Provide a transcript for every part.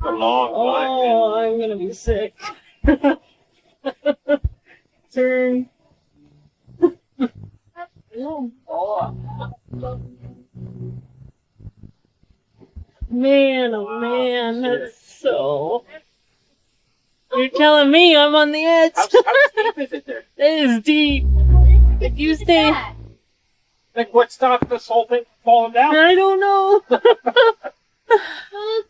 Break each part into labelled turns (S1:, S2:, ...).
S1: A long black man.
S2: Oh, I'm gonna be sick. Turn. Man, oh man, that's so... You're telling me I'm on the edge.
S1: How deep is it there?
S2: It is deep. If you stay...
S1: Like, what stopped this whole thing from falling down?
S2: I don't know.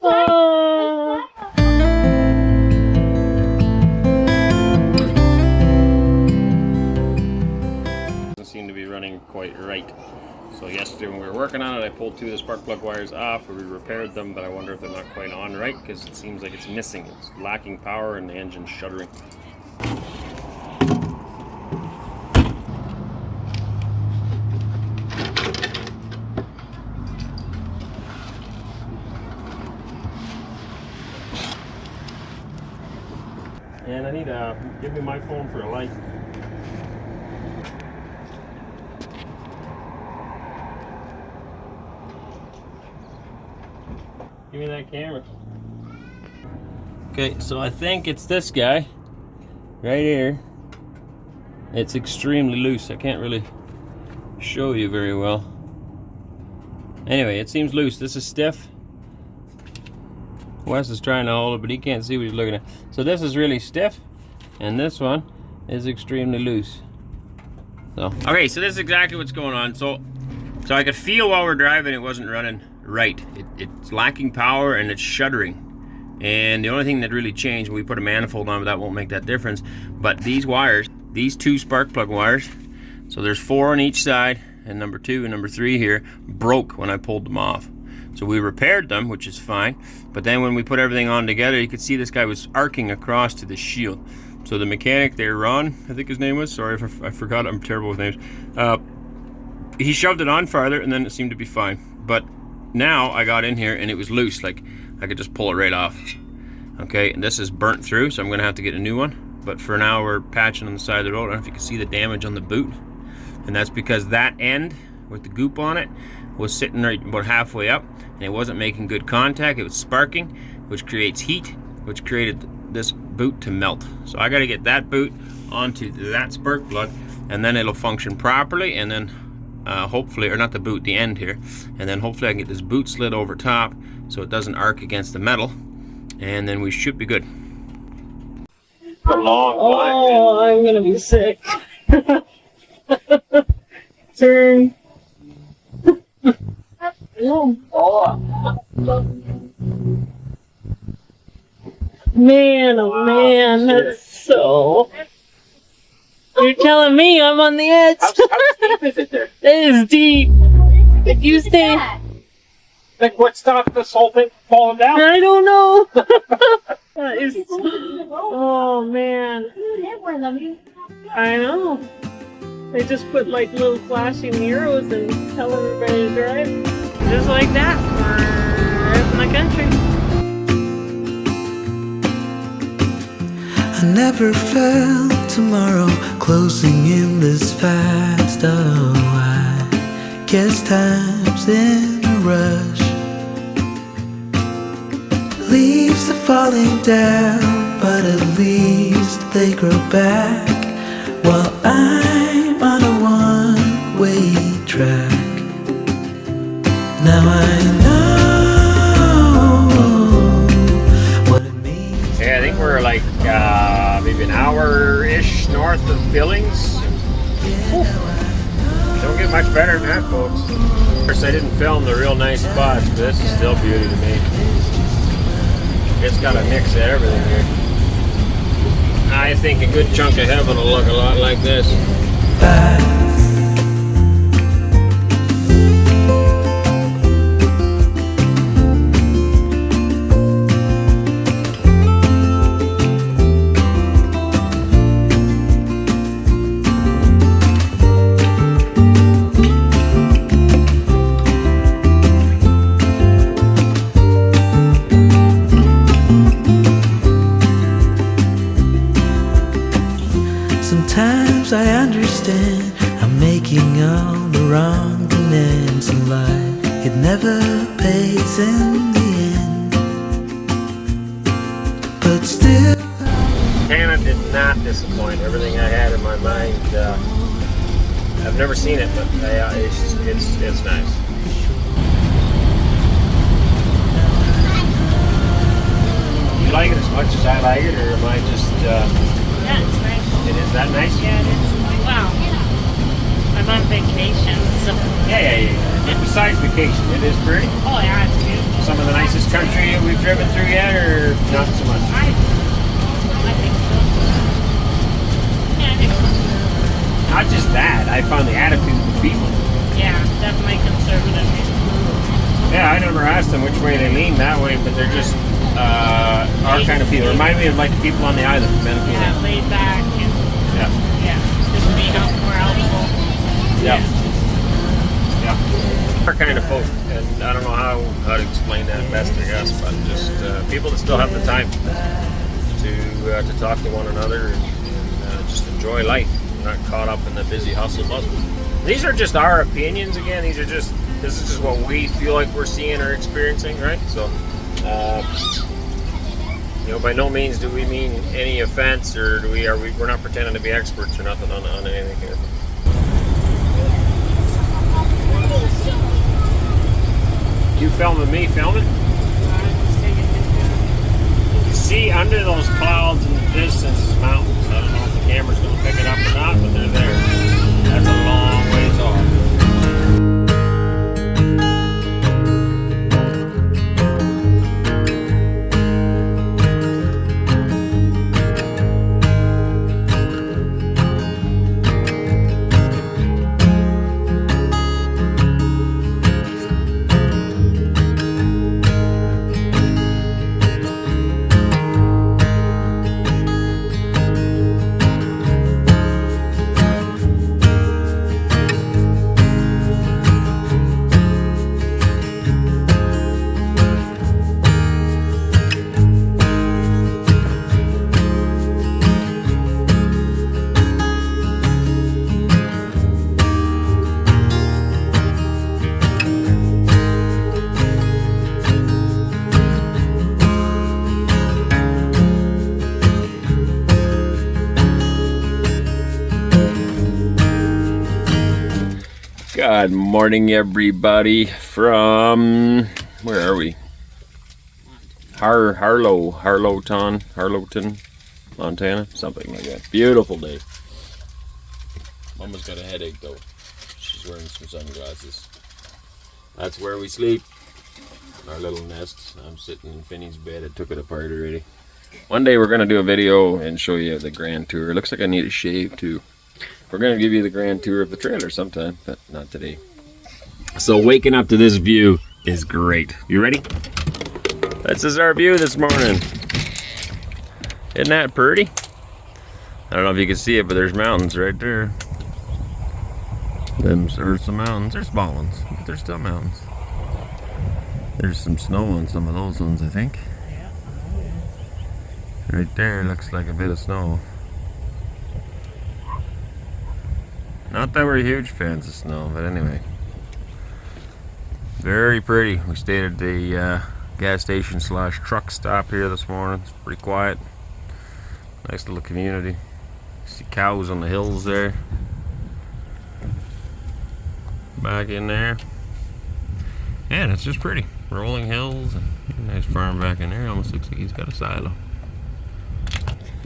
S2: Oh.
S3: Doesn't seem to be running quite right. So yesterday when we were working on it, I pulled two of the spark plug wires off, or we repaired them, but I wonder if they're not quite on right because it seems like it's missing. It's lacking power and the engine's shuddering. And I need to give me my phone for a light. Give me that camera. Okay, so I think it's this guy right here. It's extremely loose. I can't really show you very well. Anyway, it seems loose. This is stiff. Wes is trying to hold it, but he can't see what he's looking at. So this is really stiff, and this one is extremely loose. So okay, so this is exactly what's going on. So I could feel while we're driving it wasn't running right. It's lacking power and it's shuddering. And the only thing that really changed when we put a manifold on, but that won't make that difference. But these wires, these two spark plug wires, so there's 4 on each side, and number 2 and number 3 here broke when I pulled them off. So we repaired them, which is fine. But then when we put everything on together, you could see this guy was arcing across to the shield. So the mechanic there, Ron, I think his name was, sorry if I forgot, I'm terrible with names. He shoved it on farther and then it seemed to be fine. But now I got in here and it was loose, like I could just pull it right off. Okay, and this is burnt through, so I'm gonna have to get a new one. But for now we're patching on the side of the road. I don't know if you can see the damage on the boot. And that's because that end with the goop on it was sitting right about halfway up and it wasn't making good contact. It was sparking, which creates heat, which created this boot to melt. So I got to get that boot onto that spark plug and then it'll function properly, and then hopefully, or not the boot, the end here, and then hopefully I can get this boot slid over top so it doesn't arc against the metal, and then we should be good.
S1: A long black man.
S2: Oh, I'm gonna be sick. Turn. Man, oh man, that's so... You're telling me I'm on the edge.
S1: How deep is it there?
S2: It is deep. If you stay...
S1: Like, what stopped this whole thing from falling down?
S2: I don't know. That is... Oh man. I know. They just put like little flashing arrows and tell everybody to drive. Just like that. In the country.
S4: I never felt tomorrow closing in this fast. Oh, I guess time's in a rush. Leaves are falling down, but at least they grow back. While I'm on a one-way track. Now I know what it means.
S3: Okay, I think we're like maybe an hour-ish north of Billings. Don't get much better than that, folks. Of course, I didn't film the real nice spots, but this is still beauty to me. It's got a mix of everything here. I think a good chunk of heaven will look a lot like this.
S4: Sometimes I understand but still.
S3: Montana did not disappoint. Everything I had in my mind, I've never seen it, but it's nice. You like it as much as I like it, or am I just?
S2: Yeah, it's nice.
S3: It is that nice?
S2: Yeah, it is. Wow. I'm on vacation, so.
S3: Yeah. And besides vacation, it is pretty.
S2: Oh yeah, it's beautiful.
S3: Some of the nicest country we've driven through yet, or not so much?
S2: I think so. Yeah, I think so.
S3: Not just that, I found the attitude of the people.
S2: Yeah, definitely conservative.
S3: Yeah, I never asked them which way they lean that way, but they're just our kind of people. Remind me of like the people on the island, Manitoba.
S2: Yeah, laid back and
S3: Yeah.
S2: just being out more helpful.
S3: Yeah. Our kind of folk, and I don't know how to explain that best, I guess, but just people that still have the time to talk to one another and just enjoy life, not caught up in the busy hustle bustle. These are just our opinions. Again, this is just what we feel like we're seeing or experiencing, right? So, by no means do we mean any offense, or we're not pretending to be experts or nothing on anything here. You filming me filming? You see under those clouds in the distance is mountains. I don't know if the camera's going to pick it up or not, but they're there. That's a long ways off. Good morning, everybody, from, where are we? Harlowton, Montana, something like that. Beautiful day. Mama's got a headache though. She's wearing some sunglasses. That's where we sleep. Our little nest. I'm sitting in Finney's bed. I took it apart already. One day we're gonna do a video and show you the grand tour. It looks like I need a shave too. We're going to give you the grand tour of the trailer sometime, but not today. So waking up to this view is great. You ready? This is our view this morning. Isn't that pretty? I don't know if you can see it, but there's mountains right there. There's some mountains. They're small ones, but they're still mountains. There's some snow on some of those ones, I think. Right there looks like a bit of snow. Not that we're huge fans of snow, but anyway. Very pretty. We stayed at the gas station / truck stop here this morning. It's pretty quiet. Nice little community. See cows on the hills there. Back in there. And it's just pretty. Rolling hills. And nice farm back in there. Almost looks like he's got a silo.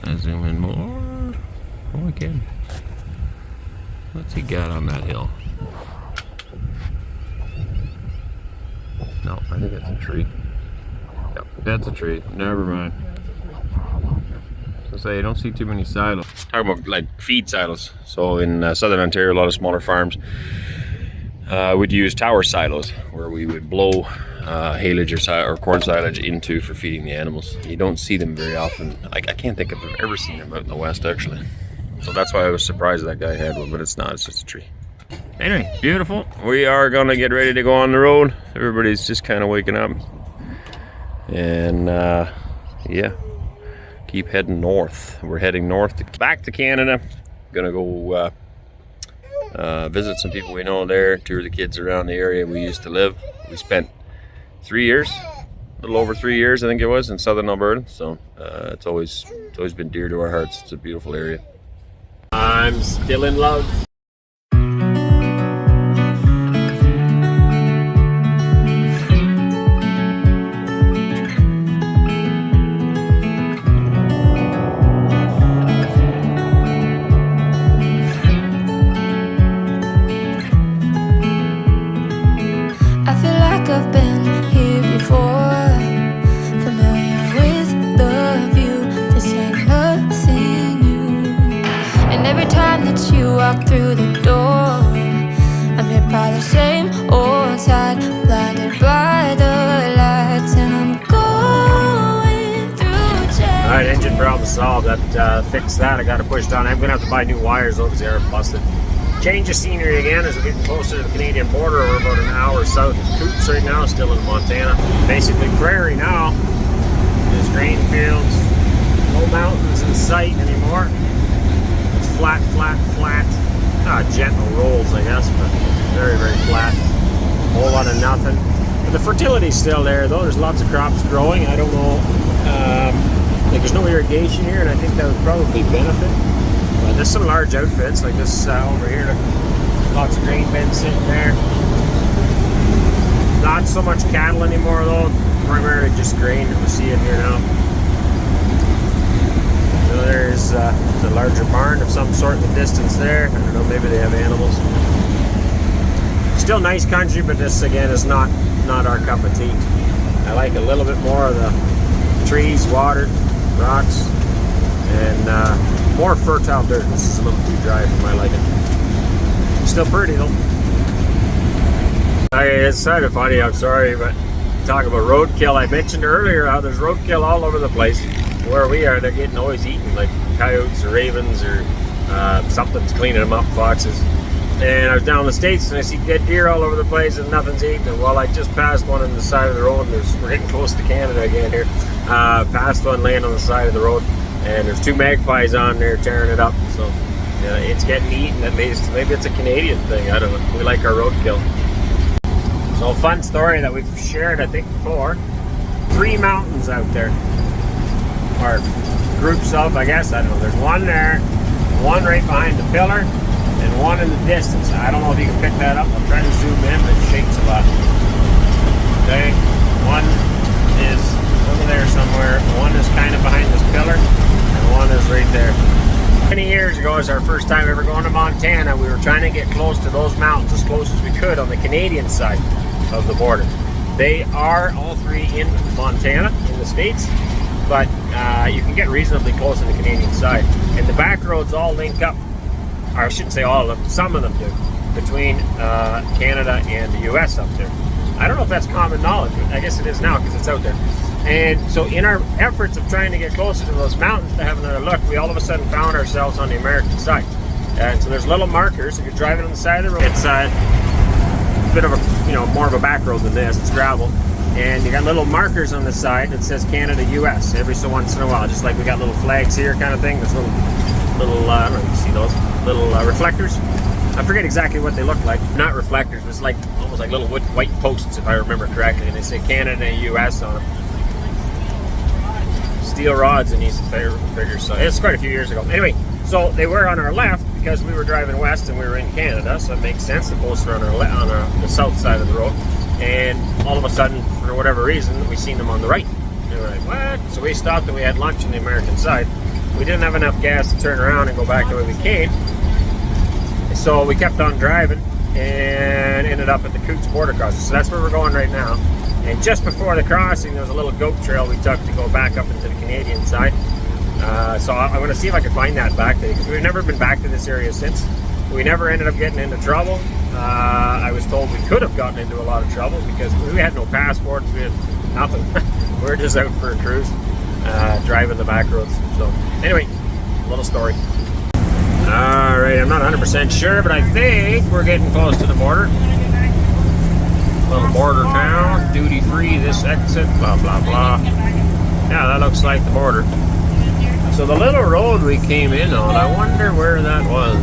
S3: Gotta zoom in more. Oh, we can. What's he got on that hill? No, I think that's a tree. Yep, that's a tree. Never mind. So say, I don't see too many silos. Talking about like feed silos. So in southern Ontario, a lot of smaller farms would use tower silos, where we would blow haylage or corn silage into for feeding the animals. You don't see them very often. I can't think if I've ever seen them out in the west, actually. So that's why I was surprised that guy had one, but it's not, it's just a tree. Anyway, beautiful. We are gonna get ready to go on the road. Everybody's just kind of waking up. And yeah, keep heading north. We're heading north, back to Canada. Gonna go visit some people we know there, tour the kids around the area we used to live. We spent 3 years little over 3 years, I think it was, in southern Alberta. So it's always been dear to our hearts. It's a beautiful area. I'm still in love.
S5: I've been here before, familiar with the view. This ain't nothing new. And every time that you walk through the door, I'm hit by the same old tide, blinded by the lights, and I'm going through change.
S3: All right, engine problem solved. That fixed that. I got it pushed on. I'm gonna have to buy new wires though because they are busted. Change of scenery again as we're getting closer to the Canadian border. We're about an hour south of Coots right now, still in Montana. Basically prairie now. There's grain fields, no mountains in sight anymore. It's flat, flat, flat. Gentle rolls, I guess, but very, very flat. A whole lot of nothing. But the fertility's still there though. There's lots of crops growing. I don't know. Like there's no irrigation here, and I think that would probably benefit. There's some large outfits like this over here. Lots of grain bins sitting there. Not so much cattle anymore though. Primarily just grain that we're seeing here now. So there's a larger barn of some sort in the distance there. I don't know, maybe they have animals. Still nice country, but this again is not our cup of tea. I like a little bit more of the trees, water, rocks, and more fertile dirt. This is a little too dry for my liking. Still pretty though. It's kind of funny, I'm sorry, but talk about roadkill. I mentioned earlier how there's roadkill all over the place. Where we are, they're getting always eaten, like coyotes or ravens or something's cleaning them up, foxes. And I was down in the States and I see dead deer all over the place and nothing's eating them. Well, I just passed one on the side of the road. We're getting close to Canada again here. Passed one laying on the side of the road. And there's 2 magpies on there tearing it up, so yeah, it's getting eaten at least. Maybe it's a Canadian thing, I don't know. We like our roadkill. So a fun story that we've shared, I think, before. 3 mountains out there, or groups of, I guess, I don't know. There's one there, one right behind the pillar, and one in the distance. I don't know if you can pick that up. I'll try to zoom in, but it shakes a lot. Okay, one is over there somewhere. One is kind of behind this pillar. One is right there. Many years ago, it was our first time ever going to Montana. We were trying to get close to those mountains as close as we could on the Canadian side of the border. They are all 3 in Montana, in the States, but you can get reasonably close on the Canadian side. And the back roads all link up, or I shouldn't say all of them, some of them do, between Canada and the US up there. I don't know if that's common knowledge, but I guess it is now because it's out there. And so in our efforts of trying to get closer to those mountains to have another look, we all of a sudden found ourselves on the American side. And so there's little markers. If you're driving on the side of the road, it's a bit of a, more of a back road than this. It's gravel. And you got little markers on the side that says Canada, US every so once in a while. Just like we got little flags here kind of thing. There's little I don't know if you see those, little reflectors. I forget exactly what they look like. Not reflectors, but it's like almost like little white posts if I remember correctly. And they say Canada, US on them. Steel rods in these figures, so it's quite a few years ago. Anyway, so they were on our left because we were driving west and we were in Canada, so it makes sense. The posts were on the south side of the road, and all of a sudden, for whatever reason, we seen them on the right. And we were like, what? So we stopped and we had lunch on the American side. We didn't have enough gas to turn around and go back the way we came, so we kept on driving and ended up at the Coots border crossing. So that's where we're going right now. And just before the crossing, there was a little goat trail we took to go back up into the Canadian side. So I'm going to see if I can find that back there, because we've never been back to this area since. We never ended up getting into trouble. I was told we could have gotten into a lot of trouble because we had no passports, we had nothing. We were just out for a cruise, driving the back roads. So anyway, little story. All right, I'm not 100% sure, but I think we're getting close to the border. Little border town, duty free, this exit, blah, blah, blah. Yeah, that looks like the border. So the little road we came in on, I wonder where that was.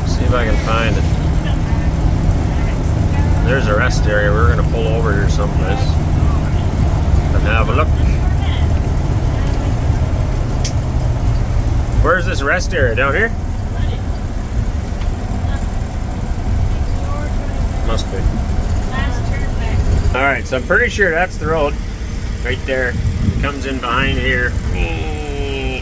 S3: Let's see if I can find it. there's a rest area. We're gonna pull over here someplace and have a look. Where's this rest area? Down here? Must be. Alright, so I'm pretty sure that's the road. Right there. It comes in behind here.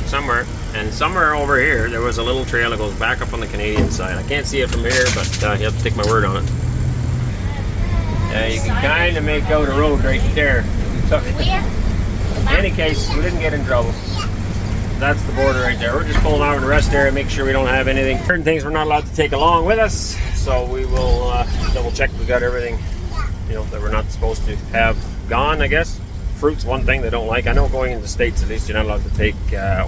S3: Somewhere. And somewhere over here, there was a little trail that goes back up on the Canadian side. I can't see it from here, but you have to take my word on it. You can kind of make out a road right there. In any case, we didn't get in trouble. That's the border right there. We're just pulling out of the rest area, make sure we don't have anything. Certain things we're not allowed to take along with us, so we will double check we got everything, you know, that we're not supposed to have gone, I guess. Fruit's one thing they don't like. I know going into the States, at least, you're not allowed to take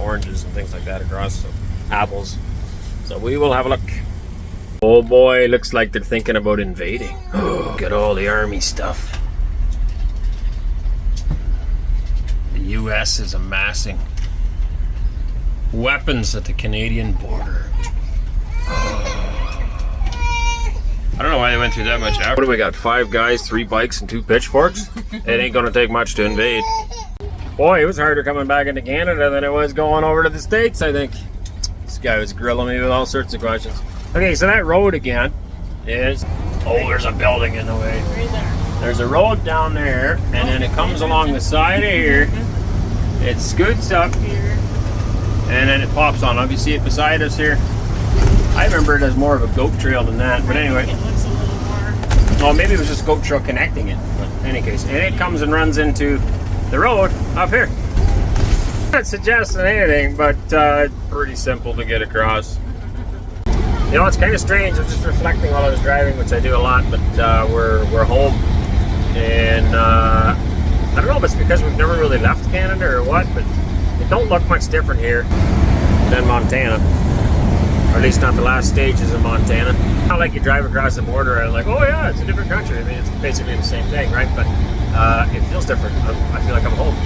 S3: oranges and things like that across, so apples. So we will have a look. Oh boy, looks like they're thinking about invading. Oh, look at all the army stuff. The US is amassing weapons at the Canadian border. I don't know why they went through that much effort. What do we got? 5 guys, 3 bikes, and 2 pitchforks? It ain't gonna take much to invade. Boy, it was harder coming back into Canada than it was going over to the States, I think. This guy was grilling me with all sorts of questions. Okay, so that road again is... Oh, there's a building in the way. There's a road down there, and then it comes along the side of here. It scoots up here, and then it pops on. If you see it beside us here, I remember it as more of a goat trail than that, but anyway.
S2: It looks a little more.
S3: Well, maybe it was just a goat trail connecting it, but in any case. And it comes and runs into the road up here. Not suggesting anything, but pretty simple to get across. You know, it's kind of strange. I'm just reflecting while I was driving, which I do a lot, but we're home. And I don't know if it's because we've never really left Canada or what, but it don't look much different here than Montana. Or at least not the last stages of Montana. Not like you drive across the border and like, oh yeah, it's a different country. I mean, it's basically the same thing, right? But it feels different. I feel like I'm home.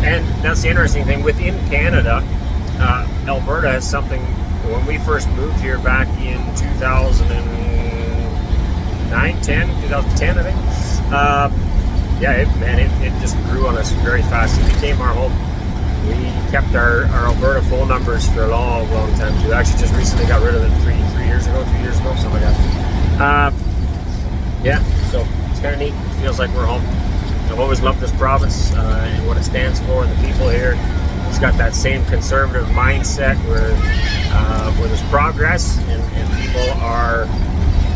S3: And that's the interesting thing. Within Canada, Alberta has something. When we first moved here back in 2009, 2010, I think. Yeah, it just grew on us very fast. It became our home. We kept our Alberta phone numbers for a long time too. Actually, just recently got rid of it 3 years ago, 2 years ago, something like that. Yeah, so it's kind of neat. It feels like we're home. I've always loved this province and what it stands for, and the people here. It's got that same conservative mindset where there's progress and people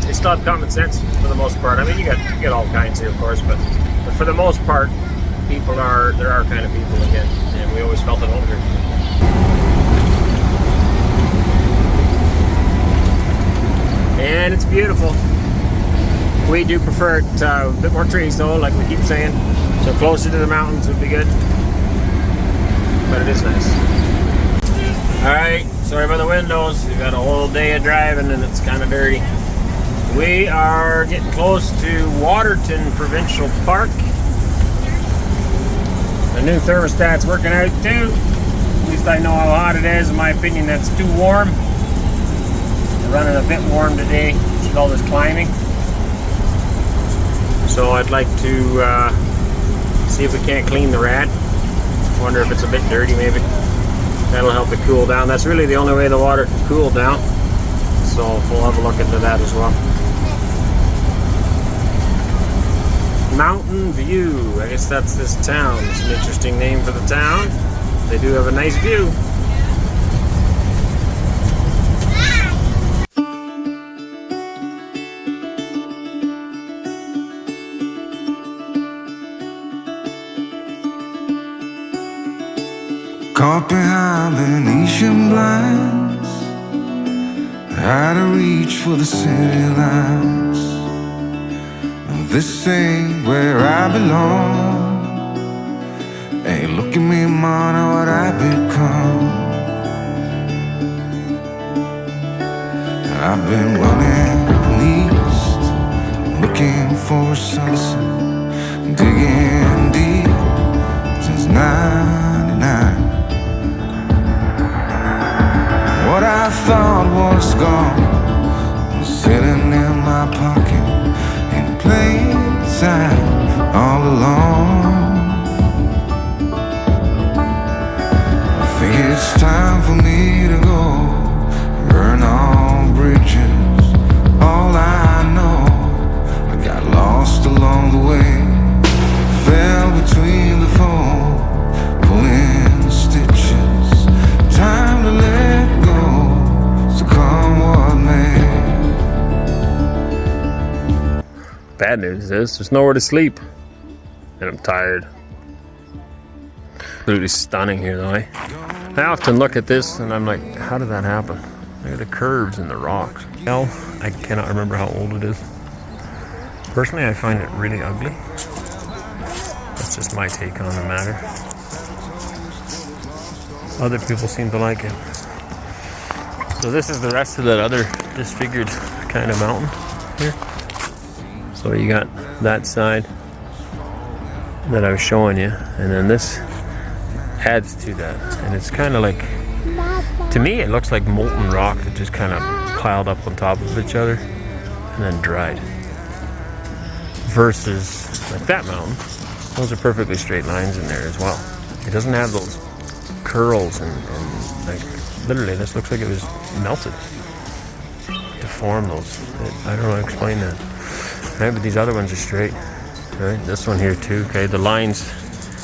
S3: they still have common sense for the most part. I mean, you get all kinds here, of course, but for the most part, there are kind of people again, and we always felt at home here. And it's beautiful. We do prefer it a bit more trees though, like we keep saying, so closer to the mountains would be good. But it is nice. Alright, sorry about the windows. We've got a whole day of driving and it's kind of dirty. We are getting close to Waterton Provincial Park. The new thermostat's working out too. At least I know how hot it is. In my opinion, that's too warm. We're running a bit warm today with all this climbing. So I'd like to see if we can't clean the rad. Wonder if it's a bit dirty maybe. That'll help it cool down. That's really the only way the water can cool down. So we'll have a look into that as well. Mountain View. I guess that's this town. It's an interesting name for the town. They do have a nice view.
S6: Caught behind Venetian blinds, out of reach for the city lights. This ain't where I belong. Hey, look at me, man, what I've become. I've been running east, looking for a sunset, digging deep since '99. What I thought was gone was sitting in my pocket in plain for me to go, burn all bridges. All I know, I got lost along the way, fell between the foam, pulling stitches. Time to let go, so come what may.
S3: Bad news is there's nowhere to sleep, and I'm tired. Absolutely stunning here though, eh? I often look at this and I'm like, how did that happen? Look at the curves in the rocks. Hell, I cannot remember how old it is. Personally, I find it really ugly. That's just my take on the matter. Other people seem to like it. So this is the rest of that other disfigured kind of mountain here. So you got that side that I was showing you, and then this adds to that. And it's kind of like, to me it looks like molten rock that just kind of piled up on top of each other and then dried. Versus like that mountain, those are perfectly straight lines in there as well. It doesn't have those curls and like, literally this looks like it was melted to form those. I don't know how to explain that. Right, but these other ones are straight. Right, this one here too. Okay, the lines,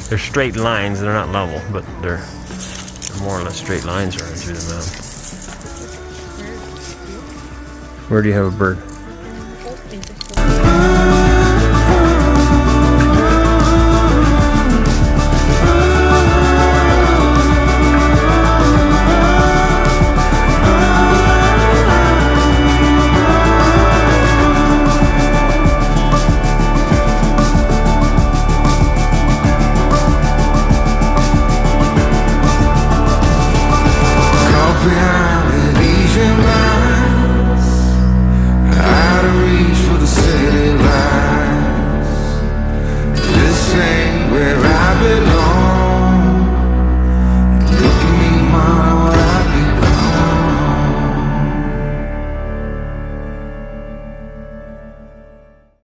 S3: they're straight lines. They're not level, but they're more or less straight lines running through the mountain. Where do you have a bird?